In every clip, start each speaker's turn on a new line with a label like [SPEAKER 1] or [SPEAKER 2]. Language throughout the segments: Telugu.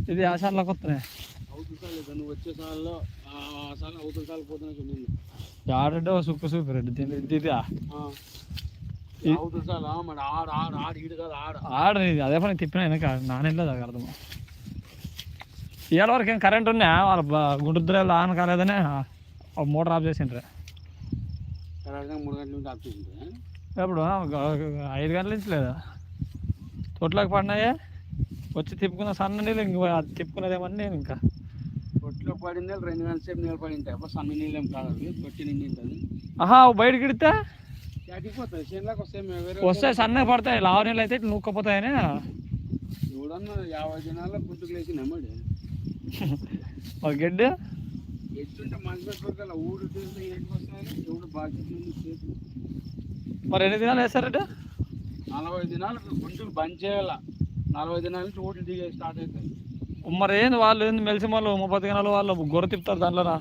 [SPEAKER 1] ఇది ఆ సార్లో కొత్తనే
[SPEAKER 2] నువ్వు వచ్చే సార్లో అవతల సార్లు పోతున్నా చూడండి
[SPEAKER 1] ఆడంటే సూపర్ సూపర్ రెడ్డి దీని ఇది
[SPEAKER 2] అవతల సార్ మరి ఆడ ఈడు కాదు
[SPEAKER 1] ఆడది అదే పని తిప్పినా వెనక నానెళ్ళదు అది అర్థం ఇవాళ వరకు ఏం కరెంట్ ఉన్నా వాళ్ళ గుంటుద్దురేళ్ళు ఆన్ కాలేదని మోటార్ ఆఫ్ చేసిండ్రు
[SPEAKER 2] 3 గంటల నుంచి ఆఫ్ చేసిండ్రు
[SPEAKER 1] ఎప్పుడు 5 గంటల నుంచి లేదా తోటలోకి పడినాయే వచ్చి తిప్పుకున్న సన్న నీళ్ళు ఇంక తిప్పుకున్నదేమని నేను ఇంకా
[SPEAKER 2] తొట్టిలో పడిన 2 గంటల సేపు నీళ్ళు పడి ఉంటాయి అప్పుడు సన్న నీళ్ళు ఏం కాదు తొట్టి నిండింటుంది
[SPEAKER 1] బయటకి ఇడితే
[SPEAKER 2] పోతాయి చేనులోకి
[SPEAKER 1] వస్తాయి సన్నగా పడతాయి లావు నీళ్ళు అయితే నూక్కపోతాయని
[SPEAKER 2] చూడన్నా 50 దినాల్లో గుంటుకు లేచి నమ్మడి
[SPEAKER 1] గడ్డి
[SPEAKER 2] ఎట్టుంటే మంచి పెట్టుకోగల ఊడు వస్తాయని ఎవడు బాధ్యత
[SPEAKER 1] మరి ఎన్ని దినాలు వేస్తారట
[SPEAKER 2] 40 దినాలు గుంటుకు బంద్ చేయాల 40 దినాల నుంచి ఊళ్ళు దిగే స్టార్ట్ అవుతాయి
[SPEAKER 1] మరి ఏంది వాళ్ళు ఏంది మెలిసి వాళ్ళు 30 దినాలు వాళ్ళు గొర్రె తిప్పుతారు దాంట్లోనా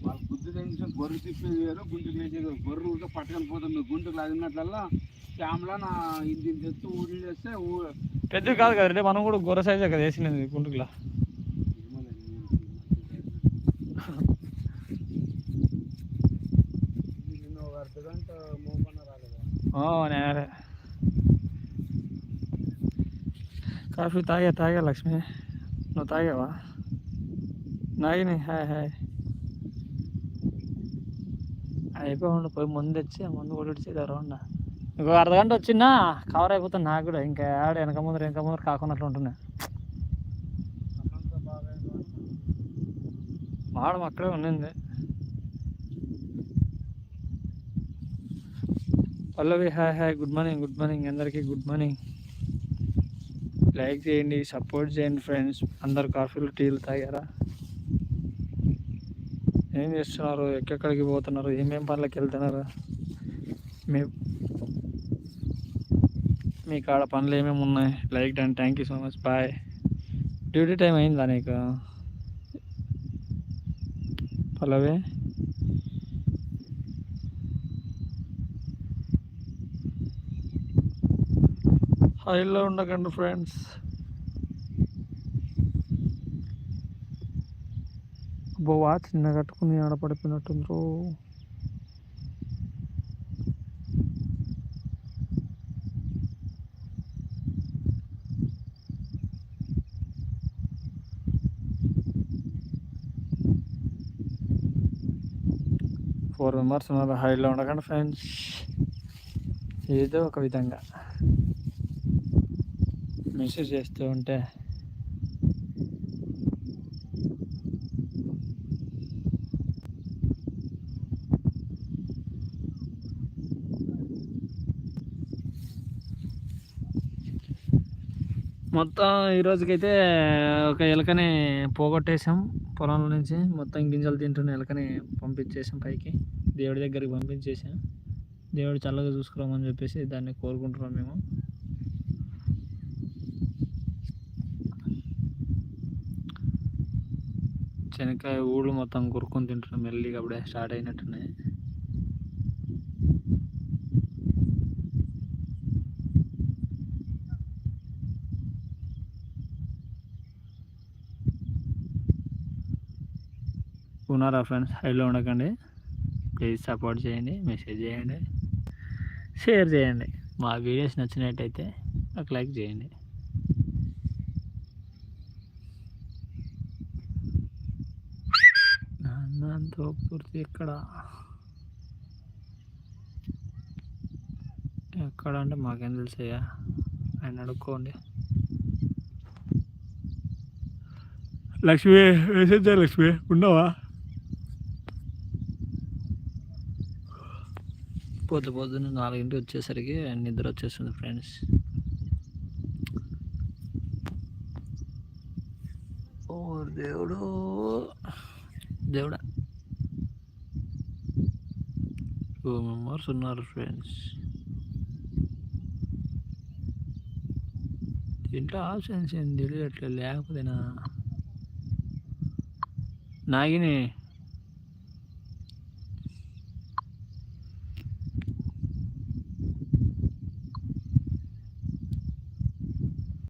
[SPEAKER 2] వాళ్ళు గుద్దు తెంచిన గొర్రె తిప్పేది వేరు గుంటుకు లేచేది గొర్రె ఊరికే పట్టుకొని పోతుంది గుంటుకు లాగినట్లల్లా క్యామ్లా నా ఇంటి తెచ్చి ఊళ్ళు వేస్తే
[SPEAKER 1] పెద్దవి కాదు కదండి మనం కూడా గొర్రె సైజే కదా వేసినది గుంటుకులా నేరే కాఫీ తాగా లక్ష్మి నువ్వు తాగావా నాగిని హాయ్ హాయ్ అయిపోయి పోయి ముందు తెచ్చి ముందు కొడిచి రౌండ్ ఇంకో అర్ధగంట వచ్చినా కవర్ అయిపోతుంది నాకు కూడా ఇంకా ఆడ వెనక ముందర కాకున్నట్లు ఉంటున్నాయి మాడం అక్కడే ఉండింది పల్లవి హాయ్ గుడ్ మార్నింగ్ అందరికీ గుడ్ మార్నింగ్ లైక్ చేయండి సపోర్ట్ చేయండి ఫ్రెండ్స్ అందరు కాఫీలు టీలు తాగారా ఏం చేస్తున్నారు ఎక్కడికి పోతున్నారు ఏమేం పనులకు వెళ్తున్నారు మీ కాడ పనులు ఏమేమి ఉన్నాయి like done thank you so much bye duty time అయిందా నీకు పల్లవి హైలో ఉండకండి ఫ్రెండ్స్ బోవా చిన్న కట్టుకుని ఆడపడిపోయినట్టుండ్రు ఫోర్ మెంబర్స్ ఉన్నారు హైలో ఉండకండి ఫ్రెండ్స్ ఏదో ఒక విధంగా మెసేజ్ చేస్తూ ఉంటే మొత్తం ఈరోజుకైతే ఒక ఎలకని పోగొట్టేసాం పొలంలో నుంచి మొత్తం గింజలు తింటున్న ఎలకని పంపించేసాం పైకి దేవుడి దగ్గరికి పంపించేసాం దేవుడు చల్లగా చూసుకురామని చెప్పేసి దాన్ని కోరుకుంటున్నాం మేము శనక్కాయ ఊళ్ళు మొత్తం కొరుక్కొని తింటున్నాం మెల్లిగా అప్పుడే స్టార్ట్ అయినట్టున్నాయి ఉన్నారా ఫ్రెండ్స్ హైలో ఉండకండి ప్లీజ్ సపోర్ట్ చేయండి మెసేజ్ చేయండి షేర్ చేయండి మా వీడియోస్ నచ్చినట్టయితే ఒక లైక్ చేయండి దాంతో పూర్తి ఎక్కడ అంటే మాకేం తెలుసయ్యా ఆయన అడుక్కోండి లక్ష్మి వేసేద్దా లక్ష్మి ఉండవా పొద్దున్న 4 వచ్చేసరికి నిద్ర వచ్చేస్తుంది ఫ్రెండ్స్ ఓ దేవుడా 2 మెంబర్స్ ఉన్నారు ఫ్రెండ్స్ దీంట్లో ఆప్షన్స్ ఏం తెలియట్లేదు లేకపోతేనా నాగిని